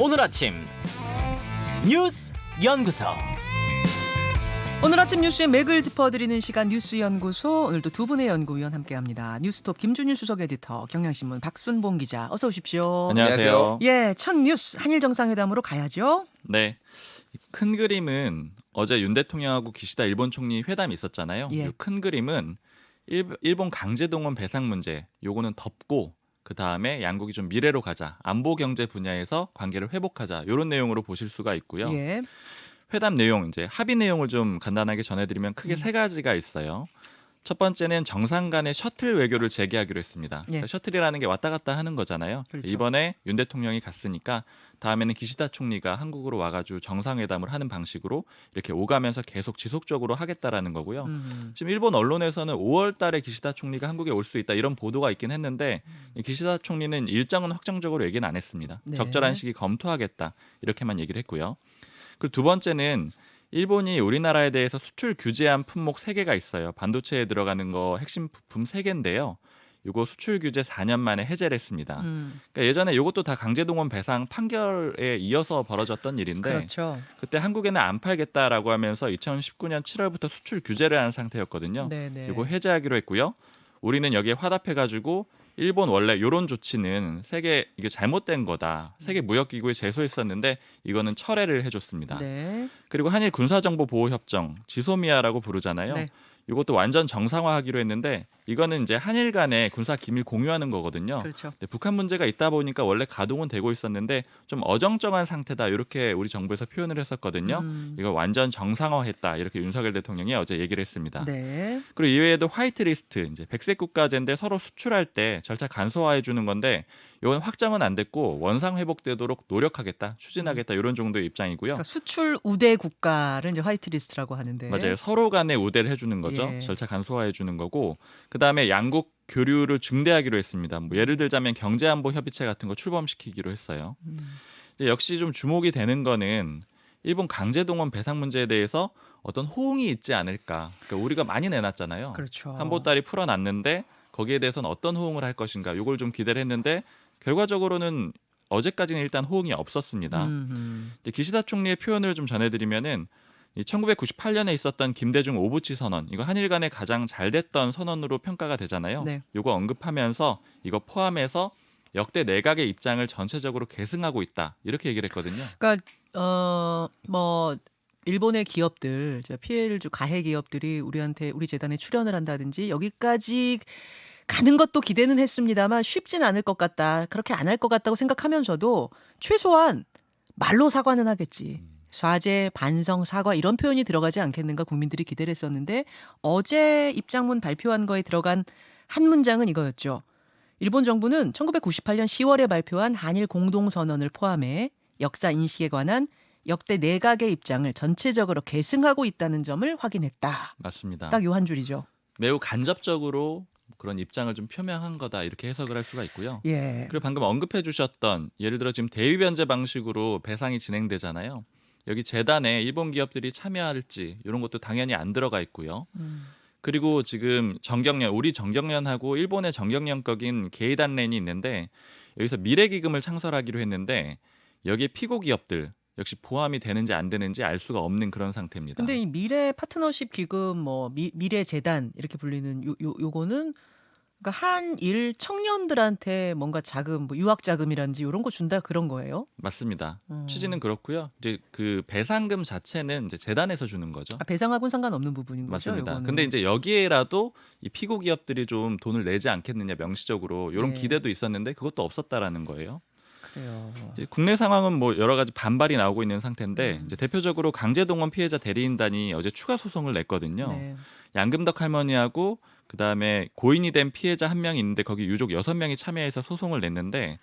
오늘 아침 뉴스 연구소. 오늘 아침 뉴스의 맥을 짚어드리는 시간 뉴스연구소. 오늘도 두 분의 연구위원 함께합니다. 뉴스톱 김준일 수석 에디터, 경향신문 박순봉 기자, 어서 오십시오. 안녕하세요. 예, 첫 뉴스 한일 정상회담으로 가야죠. 네, 큰 그림은 어제 윤 대통령하고 기시다 일본 총리 회담이 있었잖아요. 예. 이 큰 그림은 일본 강제동원 배상 문제, 요거는 덮고 그 다음에 양국이 좀 미래로 가자, 안보 경제 분야에서 관계를 회복하자, 이런 내용으로 보실 수가 있고요. 예. 회담 내용, 이제 합의 내용을 좀 간단하게 전해드리면 크게 세 가지가 있어요. 첫 번째는 정상 간의 셔틀 외교를 재개하기로 했습니다. 예. 그러니까 셔틀이라는 게 왔다 갔다 하는 거잖아요. 그렇죠. 이번에 윤 대통령이 갔으니까 다음에는 기시다 총리가 한국으로 와가지고 정상회담을 하는 방식으로 이렇게 오가면서 계속 지속적으로 하겠다라는 거고요. 지금 일본 언론에서는 5월 달에 기시다 총리가 한국에 올 수 있다 이런 보도가 있긴 했는데 이 기시다 총리는 일정은 확정적으로 얘기는 안 했습니다. 네. 적절한 시기 검토하겠다 이렇게만 얘기를 했고요. 그리고 두 번째는 일본이 우리나라에 대해서 수출 규제한 품목 3개가 있어요. 반도체에 들어가는 거 핵심 부품 3개인데요. 이거 수출 규제 4년 만에 해제를 했습니다. 그러니까 예전에 이것도 다 강제동원 배상 판결에 이어서 벌어졌던 일인데 그렇죠. 그때 한국에는 안 팔겠다라고 하면서 2019년 7월부터 수출 규제를 한 상태였거든요. 네네. 이거 해제하기로 했고요. 우리는 여기에 화답해가지고 일본 원래 이런 조치는 세계 이게 잘못된 거다. 세계 무역기구에 제소했었는데 이거는 철회를 해줬습니다. 네. 그리고 한일 군사정보보호협정 지소미아라고 부르잖아요. 네. 이것도 완전 정상화하기로 했는데 이거는 이제 한일 간의 군사 기밀 공유하는 거거든요. 그렇죠. 근데 북한 문제가 있다 보니까 원래 가동은 되고 있었는데 좀 어정쩡한 상태다 이렇게 우리 정부에서 표현을 했었거든요. 이걸 완전 정상화했다 이렇게 윤석열 대통령이 어제 얘기를 했습니다. 네. 그리고 이외에도 화이트리스트 이제 백색 국가제인데 서로 수출할 때 절차 간소화해 주는 건데 이건 확정은 안 됐고 원상 회복되도록 노력하겠다, 추진하겠다 이런 정도의 입장이고요. 그러니까 수출 우대 국가를 이제 화이트리스트라고 하는데. 맞아요. 서로 간에 우대를 해주는 거죠. 예. 절차 간소화해 주는 거고 그 다음에 양국 교류를 증대하기로 했습니다. 뭐 예를 들자면 경제안보 협의체 같은 거 출범시키기로 했어요. 이제 역시 좀 주목이 되는 거는 일본 강제동원 배상 문제에 대해서 어떤 호응이 있지 않을까. 그러니까 우리가 많이 내놨잖아요. 그렇죠. 한보따리 풀어놨는데 거기에 대해서는 어떤 호응을 할 것인가. 이걸 좀 기대를 했는데 결과적으로는 어제까지는 일단 호응이 없었습니다. 이제 기시다 총리의 표현을 좀 전해드리면은 1998년에 있었던 김대중 오부치 선언, 이거 한일 간에 가장 잘 됐던 선언으로 평가가 되잖아요. 네. 이거 언급하면서 이거 포함해서 역대 내각의 입장을 전체적으로 계승하고 있다 이렇게 얘기를 했거든요. 그러니까 뭐 일본의 기업들, 피해를 주 가해 기업들이 우리 재단에 출연을 한다든지 여기까지 가는 것도 기대는 했습니다만 쉽진 않을 것 같다. 그렇게 안 할 것 같다고 생각하면서도 최소한 말로 사과는 하겠지. 사죄, 반성, 사과 이런 표현이 들어가지 않겠는가 국민들이 기대를 했었는데 어제 입장문 발표한 거에 들어간 한 문장은 이거였죠. 일본 정부는 1998년 10월에 발표한 한일 공동선언을 포함해 역사 인식에 관한 역대 내각의 입장을 전체적으로 계승하고 있다는 점을 확인했다. 맞습니다. 딱 요 한 줄이죠. 매우 간접적으로 그런 입장을 좀 표명한 거다 이렇게 해석을 할 수가 있고요. 예. 그리고 방금 언급해 주셨던 예를 들어 지금 대위 변제 방식으로 배상이 진행되잖아요. 여기 재단에 일본 기업들이 참여할지 이런 것도 당연히 안 들어가 있고요. 그리고 지금 우리 정경련하고 일본의 정경련격인 게이단렌이 있는데 여기서 미래기금을 창설하기로 했는데 여기에 피고 기업들 역시 포함이 되는지 안 되는지 알 수가 없는 그런 상태입니다. 근데 이 미래 파트너십 기금 뭐 미래 재단 이렇게 불리는 요거는 그러니까 한일 청년들한테 뭔가 자금, 뭐 유학 자금이란지 이런 거 준다 그런 거예요? 맞습니다. 취지는 그렇고요. 이제 그 배상금 자체는 이제 재단에서 주는 거죠. 아, 배상하고는 상관없는 부분인 거죠. 맞습니다. 요거는. 근데 이제 여기에라도 이 피고 기업들이 좀 돈을 내지 않겠느냐 명시적으로 이런 네. 기대도 있었는데 그것도 없었다라는 거예요. 그래요. 이제 국내 상황은 뭐 여러 가지 반발이 나오고 있는 상태인데 이제 대표적으로 강제동원 피해자 대리인단이 어제 추가 소송을 냈거든요. 네. 양금덕 할머니하고 그 다음에 고인이 된 피해자 한 명이 있는데 거기 유족 6명이 참여해서 소송을 냈는데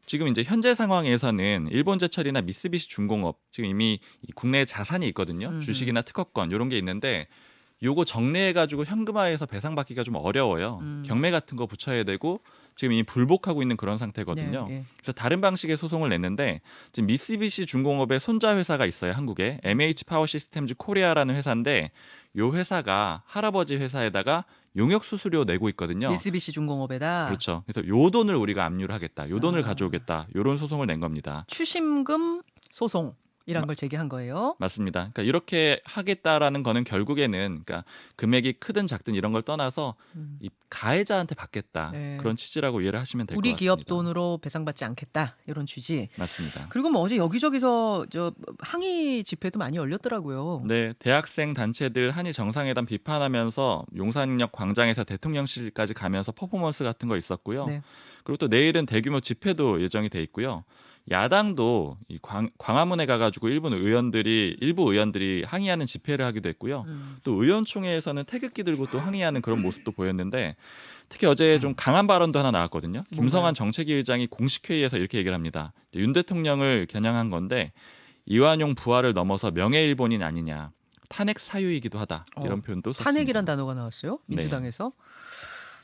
지금 이제 현재 상황에서는 일본제철이나 미쓰비시 중공업 지금 이미 이 국내에 자산이 있거든요. 주식이나 특허권 이런 게 있는데 요거 정리해가지고 현금화해서 배상받기가 좀 어려워요. 경매 같은 거 붙여야 되고 지금 이미 불복하고 있는 그런 상태거든요. 네, 네. 그래서 다른 방식의 소송을 냈는데 지금 미쓰비시 중공업의 손자 회사가 있어요. 한국에 MH 파워 시스템즈 코리아라는 회사인데 요 회사가 할아버지 회사에다가 용역 수수료 내고 있거든요. 미쓰비시 중공업에다 그렇죠. 그래서 요 돈을 우리가 압류를 하겠다. 요 돈을 아. 가져오겠다. 요런 소송을 낸 겁니다. 추심금 소송이란 걸 제기한 거예요. 맞습니다. 그러니까 이렇게 하겠다라는 거는 결국에는 그러니까 금액이 크든 작든 이런 걸 떠나서 음. 이 가해자한테 받겠다. 네. 그런 취지라고 이해를 하시면 될 것 우리 같습니다. 기업 돈으로 배상받지 않겠다 이런 취지. 맞습니다. 그리고 뭐 어제 여기저기서 저 항의 집회도 많이 열렸더라고요. 네, 대학생 단체들 한일 정상회담 비판하면서 용산역 광장에서 대통령실까지 가면서 퍼포먼스 같은 거 있었고요. 네. 그리고 또 내일은 대규모 집회도 예정이 돼 있고요. 야당도 이 광화문에 가가지고 일부 의원들이 항의하는 집회를 하기도 했고요. 또 의원총회에서는 태극기 들고 또 항의하는 그런 모습도 보였는데 특히 어제 좀 강한 발언도 하나 나왔거든요. 김성한 정책위 의장이 공식 회의에서 이렇게 얘기를 합니다. 윤 대통령을 겨냥한 건데 이완용 부활을 넘어서 명예일본인 아니냐. 탄핵 사유이기도 하다. 이런 표현도 썼습니다. 탄핵이란 단어가 나왔어요. 네. 민주당에서.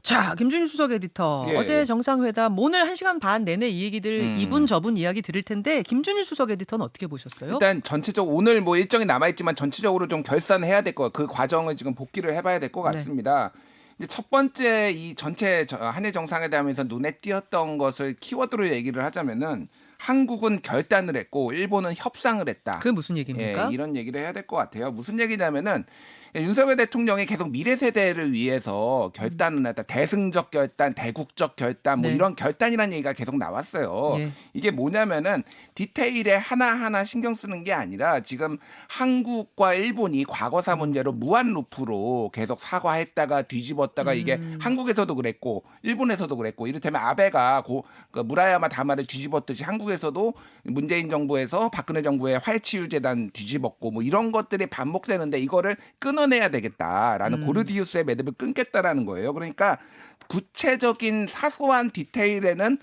자, 김준일 수석 에디터. 예. 어제 정상회담 오늘 1시간 반 내내 이 얘기들 이분 저분 이야기 들을 텐데 김준일 수석 에디터는 어떻게 보셨어요? 일단 전체적으로 오늘 뭐 일정이 남아 있지만 전체적으로 좀 결산해야 될 거, 그 과정을 지금 복기를 해봐야 될 것 같습니다. 이제 첫 번째 이 전체 한일 정상회담에서 눈에 띄었던 것을 키워드로 얘기를 하자면은 한국은 결단을 했고 일본은 협상을 했다. 그게 무슨 얘기입니까? 예, 이런 얘기를 해야 될 것 같아요. 무슨 얘기냐면은 윤석열 대통령이 계속 미래 세대를 위해서 결단을 했다. 대승적 결단, 대국적 결단, 뭐 네. 이런 결단이라는 얘기가 계속 나왔어요. 예. 이게 뭐냐면은 디테일에 하나하나 신경 쓰는 게 아니라 지금 한국과 일본이 과거사 문제로 무한 루프로 계속 사과했다가 뒤집었다가 이게 한국에서도 그랬고 일본에서도 그랬고 이를테면 아베가 그 무라야마 다마를 뒤집었듯이 한국에서도 문재인 정부에서 박근혜 정부의 화해치유재단 뒤집었고 뭐 이런 것들이 반복되는데 이거를 끊어내야 되겠다라는 고르디우스의 매듭을 끊겠다라는 거예요. 그러니까 구체적인 사소한 디테일에는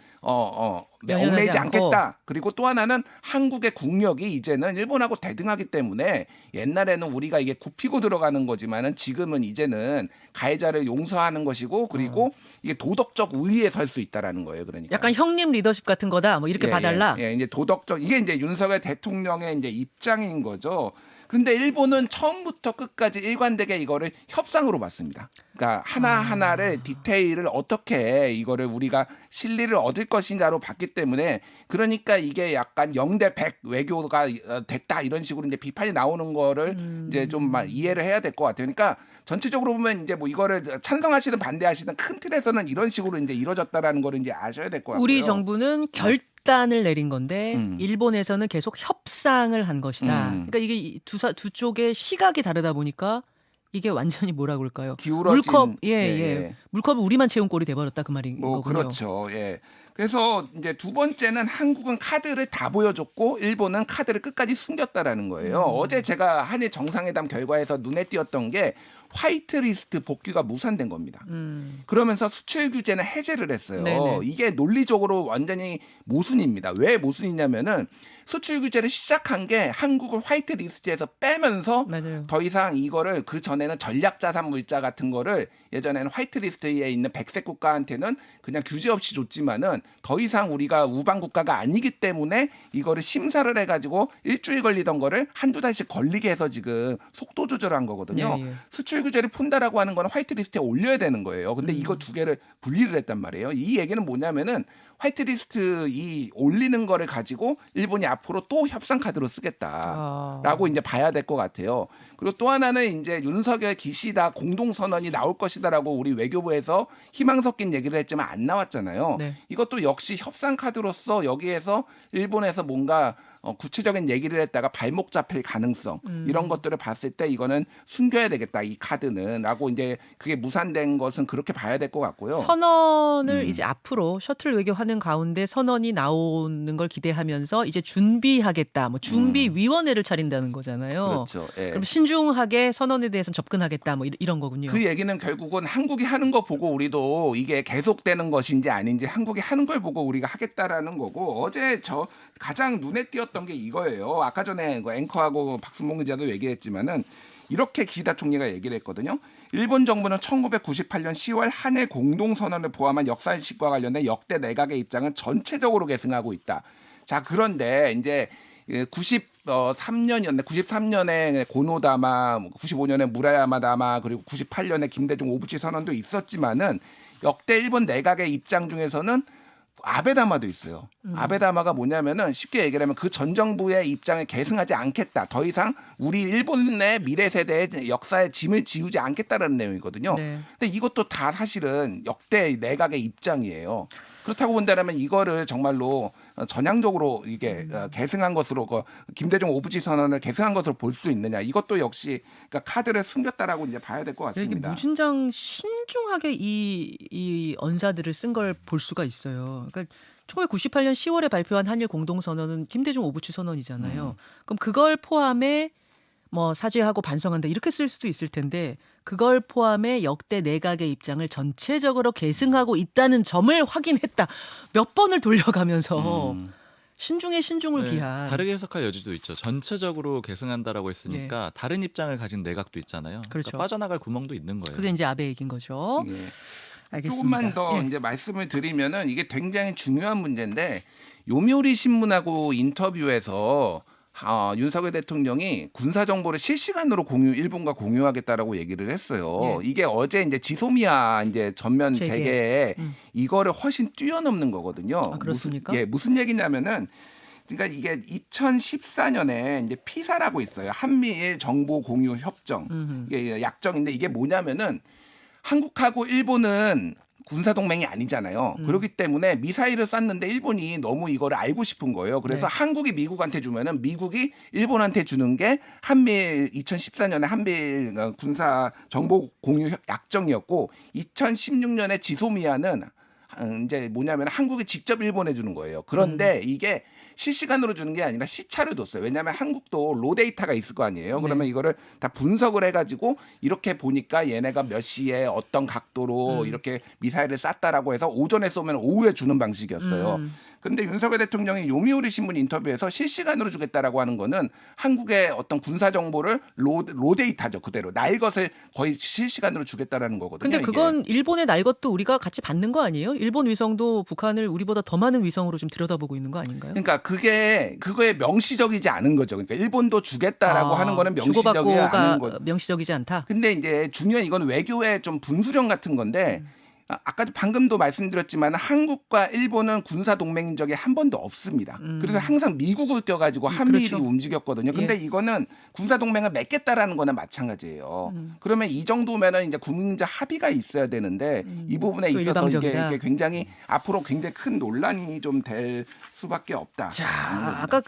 연연하지 얽매이지 않고. 않겠다. 그리고 또 하나는 한국의 국력이 이제는 일본하고 대등하기 때문에 옛날에는 우리가 이게 굽히고 들어가는 거지만은 지금은 이제는 가해자를 용서하는 것이고 그리고 이게 도덕적 우위에 설 수 있다라는 거예요. 그러니까 약간 형님 리더십 같은 거다. 뭐 이렇게 봐달라. 예, 이제 도덕적 이게 이제 윤석열 대통령의 이제 입장인 거죠. 그런데 일본은 처음부터 끝까지 일관되게 이거를 협상으로 봤습니다. 그러니까 하나하나를 디테일을 어떻게 이거를 우리가 실리를 얻을 것이냐로 봤기 때문에 그러니까 이게 약간 0대 100 외교가 됐다 이런 식으로 이제 비판이 나오는 거를 이제 좀 이해를 해야 될 것 같아요. 그러니까 전체적으로 보면 이제 뭐 이거를 찬성하시든 반대하시든 큰 틀에서는 이런 식으로 이제 이루어졌다라는 거를 이제 아셔야 될 것 같고요. 우리 정부는 결단을 내린 건데 음. 일본에서는 계속 협상을 한 것이다. 그러니까 이게 두 쪽의 시각이 다르다 보니까 이게 완전히 뭐라 그럴까요? 기울어진 물컵 예, 예. 예. 물컵을 우리만 채운 꼴이 돼버렸다 그 말인 뭐 거군요. 그렇죠. 예. 그래서 이제 두 번째는 한국은 카드를 다 보여줬고 일본은 카드를 끝까지 숨겼다라는 거예요. 어제 제가 한일 정상회담 결과에서 눈에 띄었던 게 화이트리스트 복귀가 무산된 겁니다. 그러면서 수출 규제는 해제를 했어요. 네네. 이게 논리적으로 완전히 모순입니다. 왜 모순이냐면은 수출 규제를 시작한 게 한국을 화이트리스트에서 빼면서 맞아요. 더 이상 이거를 그 전에는 전략자산 물자 같은 거를 예전에는 화이트리스트에 있는 백색 국가한테는 그냥 규제 없이 줬지만은 더 이상 우리가 우방 국가가 아니기 때문에 이거를 심사를 해가지고 일주일 걸리던 거를 한두 달씩 걸리게 해서 지금 속도 조절한 거거든요. 예, 예. 수출 규제를 푼다라고 하는 거는 화이트리스트에 올려야 되는 거예요. 근데 이거 두 개를 분리를 했단 말이에요. 이 얘기는 뭐냐면은 화이트리스트 이 올리는 거를 가지고 일본이 앞으로 또 협상 카드로 쓰겠다라고 이제 봐야 될 것 같아요. 그리고 또 하나는 이제 윤석열 기시다 공동 선언이 나올 것이다라고 우리 외교부에서 희망 섞인 얘기를 했지만 안 나왔잖아요. 네. 이것도 역시 협상 카드로서 여기에서 일본에서 뭔가 구체적인 얘기를 했다가 발목 잡힐 가능성 이런 것들을 봤을 때 이거는 숨겨야 되겠다 이 카드는라고 이제 그게 무산된 것은 그렇게 봐야 될 것 같고요. 선언을 이제 앞으로 셔틀 외교하는 가운데 선언이 나오는 걸 기대하면서 이제 준비하겠다. 뭐 준비위원회를 차린다는 거잖아요. 그렇죠. 예. 그럼 신중하게 선언에 대해서는 접근하겠다. 뭐 이런 거군요. 그 얘기는 결국은 한국이 하는 거 보고 우리도 이게 계속되는 것인지 아닌지 한국이 하는 걸 보고 우리가 하겠다라는 거고 어제 저 가장 눈에 띄었던 게 이거예요. 아까 전에 그 앵커하고 박순봉 기자도 얘기했지만은 이렇게 기시다 총리가 얘기를 했거든요. 일본 정부는 1998년 10월 한일 공동선언을 포함한 역사인식과 관련된 역대 내각의 입장은 전체적으로 계승하고 있다. 자, 그런데 이제 93년에 고노다마, 95년에 무라야마다마, 그리고 98년에 김대중 오부치 선언도 있었지만은 역대 일본 내각의 입장 중에서는 아베다마도 있어요. 아베다마가 뭐냐면은 쉽게 얘기를 하면 그 전 정부의 입장에 계승하지 않겠다. 더 이상 우리 일본의 미래 세대의 역사에 짐을 지우지 않겠다라는 내용이거든요. 네. 근데 이것도 다 사실은 역대 내각의 입장이에요. 그렇다고 본다면 이거를 정말로 전향적으로 이게 계승한 것으로 김대중 오부치 선언을 계승한 것으로 볼 수 있느냐? 이것도 역시 그러니까 카드를 숨겼다라고 이제 봐야 될 것 이게 같습니다. 무진장 신중하게 이 언사들을 쓴 걸 볼 수가 있어요. 그러니까 1998년 10월에 발표한 한일 공동선언은 김대중 오부치 선언이잖아요. 그럼 그걸 포함해 뭐 사죄하고 반성한다 이렇게 쓸 수도 있을 텐데 그걸 포함해 역대 내각의 입장을 전체적으로 계승하고 있다는 점을 확인했다. 몇 번을 돌려가면서 신중에 신중을 네, 기한. 다르게 해석할 여지도 있죠. 전체적으로 계승한다라고 했으니까 다른 입장을 가진 내각도 있잖아요. 그렇죠. 그러니까 빠져나갈 구멍도 있는 거예요. 그게 이제 아베 얘기인 거죠. 예. 알겠습니다. 조금만 더 예. 이제 말씀을 드리면은 이게 굉장히 중요한 문제인데 요미우리 신문하고 인터뷰에서 윤석열 대통령이 군사 정보를 실시간으로 일본과 공유하겠다라고 얘기를 했어요. 예. 이게 어제 이제 지소미아 이제 전면 재개. 재개에 음. 이거를 훨씬 뛰어넘는 거거든요. 아, 그렇습니까? 무슨 얘기냐면은 그러니까 이게 2014년에 이제 피사라고 있어요. 한미일 정보 공유 협정. 이게 약정인데 이게 뭐냐면은 한국하고 일본은 군사 동맹이 아니잖아요. 그렇기 때문에 미사일을 쐈는데 일본이 너무 이거를 알고 싶은 거예요. 그래서 네. 한국이 미국한테 주면은 미국이 일본한테 주는 게 한미일 2014년에 한미일 군사 정보 공유 약정이었고 2016년에 지소미아는 이제 뭐냐면 한국이 직접 일본에 주는 거예요. 그런데 이게 실시간으로 주는 게 아니라 시차를 뒀어요. 왜냐하면 한국도 로 데이터가 있을 거 아니에요. 그러면 네. 이거를 다 분석을 해가지고 이렇게 보니까 얘네가 몇 시에 어떤 각도로 이렇게 미사일을 쐈다라고 해서 오전에 쏘면 오후에 주는 방식이었어요. 그런데 윤석열 대통령이 요미우리 신문 인터뷰에서 실시간으로 주겠다라고 하는 거는 한국의 어떤 군사 정보를 로 데이터죠. 그대로 날 것을 거의 실시간으로 주겠다라는 거거든요. 근데 이게. 그건 일본의 날 것도 우리가 같이 받는 거 아니에요? 일본 위성도 북한을 우리보다 더 많은 위성으로 좀 들여다보고 있는 거 아닌가요? 그러니까 그거에 명시적이지 않은 거죠. 그러니까 일본도 주겠다라고 하는 거는 명시적이지 주고받고가 않은 거. 명시적이지 않다. 근데 이제 중요한 이건 외교의 좀 분수령 같은 건데 아까 방금도 말씀드렸지만 한국과 일본은 군사 동맹인 적이 한 번도 없습니다. 그래서 항상 미국을 껴가지고 한미일이 그렇죠. 움직였거든요. 근데 예. 이거는 군사 동맹을 맺겠다라는 거나 마찬가지예요. 그러면 이 정도면은 이제 국민적 합의가 있어야 되는데 이 부분에 또 있어서 일방적이다. 이게 굉장히 앞으로 굉장히 큰 논란이 좀 될 수밖에 없다. 자, 아까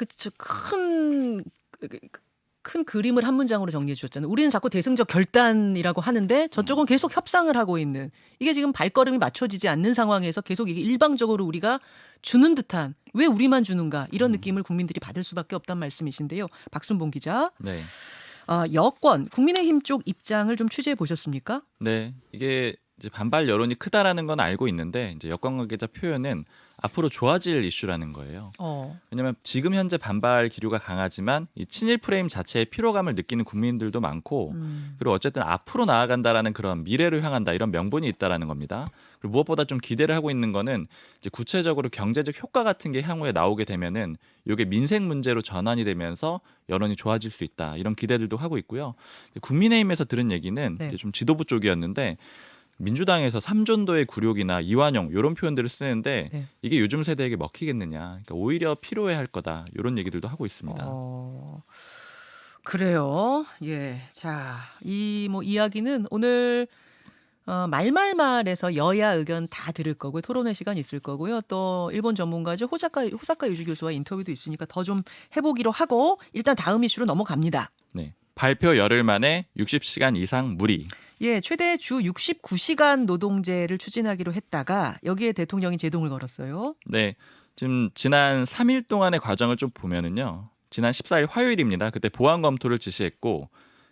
큰 그림을 한 문장으로 정리해 주셨잖아요. 우리는 자꾸 대승적 결단이라고 하는데 저쪽은 계속 협상을 하고 있는 이게 지금 발걸음이 맞춰지지 않는 상황에서 계속 이게 일방적으로 우리가 주는 듯한 왜 우리만 주는가 이런 느낌을 국민들이 받을 수밖에 없다는 말씀이신데요. 박순봉 기자. 네. 여권 국민의힘 쪽 입장을 좀 취재해 보셨습니까? 네. 이게 이제 반발 여론이 크다라는 건 알고 있는데 이제 여권 관계자 표현은 앞으로 좋아질 이슈라는 거예요. 왜냐하면 지금 현재 반발 기류가 강하지만 이 친일 프레임 자체의 피로감을 느끼는 국민들도 많고 그리고 어쨌든 앞으로 나아간다라는 그런 미래를 향한다 이런 명분이 있다라는 겁니다. 그리고 무엇보다 좀 기대를 하고 있는 거는 이제 구체적으로 경제적 효과 같은 게 향후에 나오게 되면은 이게 민생 문제로 전환이 되면서 여론이 좋아질 수 있다 이런 기대들도 하고 있고요. 국민의힘에서 들은 얘기는 네. 이제 좀 지도부 쪽이었는데. 민주당에서 삼존도의 굴욕이나 이완용 이런 표현들을 쓰는데 네. 이게 요즘 세대에게 먹히겠느냐. 그러니까 오히려 필요해할 거다. 이런 얘기들도 하고 있습니다. 그래요. 예. 자, 이 이야기는 오늘 말말말에서 여야 의견 다 들을 거고요. 토론회 시간 있을 거고요. 또 일본 전문가죠. 호사카 유지 교수와 인터뷰도 있으니까 더 좀 해보기로 하고 일단 다음 이슈로 넘어갑니다. 네. 발표 열흘 만에 60시간 이상 무리. 예, 최대 주 69시간 노동제를 추진하기로 했다가 여기에 대통령이 제동을 걸었어요. 네. 지금 지난 3일 동안의 과정을 좀 보면은요. 지난 14일 화요일입니다. 그때 보완 검토를 지시했고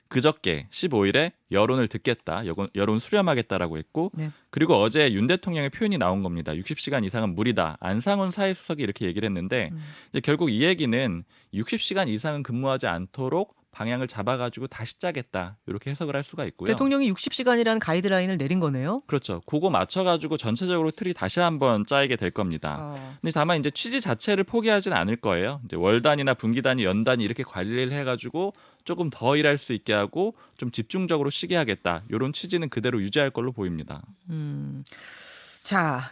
그저께 15일에 여론을 듣겠다. 여론 수렴하겠다라고 했고 네. 그리고 어제 윤 대통령의 표현이 나온 겁니다. 60시간 이상은 무리다. 안상훈 사회수석이 이렇게 얘기를 했는데 이제 결국 이 얘기는 60시간 이상은 근무하지 않도록 방향을 잡아가지고 다시 짜겠다 이렇게 해석을 할 수가 있고요. 대통령이 60시간이라는 가이드라인을 내린 거네요. 그렇죠. 그거 맞춰가지고 전체적으로 틀이 다시 한번 짜이게 될 겁니다. 근데 다만 이제 취지 자체를 포기하진 않을 거예요. 이제 월 단위나 분기 단위, 연 단위 이렇게 관리를 해가지고 조금 더 일할 수 있게 하고 좀 집중적으로 쉬게 하겠다. 이런 취지는 그대로 유지할 걸로 보입니다. 자,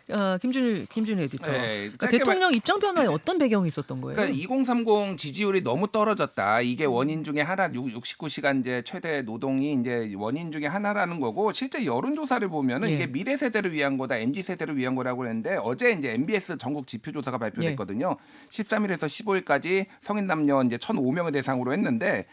김준일 에디터. 네, 그러니까 짧게 대통령 입장 변화에 어떤 배경이 있었던 거예요? 그러니까 2030 지지율이 너무 떨어졌다. 이게 원인 중에 하나, 69시간제 최대 노동이 이제 원인 중에 하나라는 거고, 실제 여론조사를 보면은 예. 이게 미래 세대를 위한 거다, MZ 세대를 위한 거라고 했는데, 어제 이제 MBS 전국 지표조사가 발표됐거든요. 13일에서 15일까지 성인 남녀 이제 1,005명을 대상으로 했는데.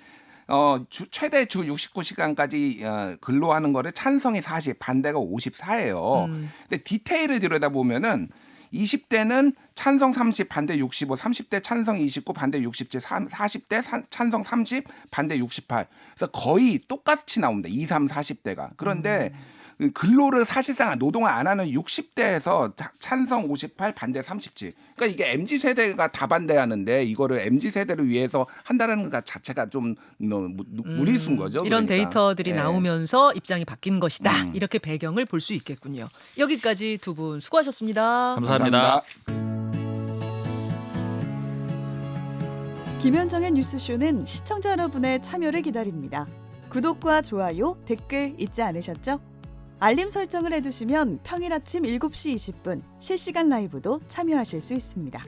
최대 주 69시간까지 근로하는 거를 찬성이 40, 반대가 54예요. 근데 디테일을 들여다보면은 20대는 찬성 30, 반대 65, 30대 찬성 29, 반대 67, 40대 찬성 30, 반대 68. 그래서 거의 똑같이 나옵니다. 20, 30, 40대가. 그런데 근로를 사실상 노동을 안 하는 60대에서 찬성 58, 반대 37. 그러니까 이게 MZ세대가 다 반대하는데 이거를 MZ세대를 위해서 한다는 것 자체가 좀 무리수인 거죠. 이런 그러니까. 데이터들이 예. 나오면서 입장이 바뀐 것이다. 이렇게 배경을 볼 수 있겠군요. 여기까지 두 분 수고하셨습니다. 감사합니다. 김현정의 뉴스쇼는 시청자 여러분의 참여를 기다립니다. 구독과 좋아요, 댓글 잊지 않으셨죠? 알림 설정을 해두시면 평일 아침 7시 20분 실시간 라이브도 참여하실 수 있습니다.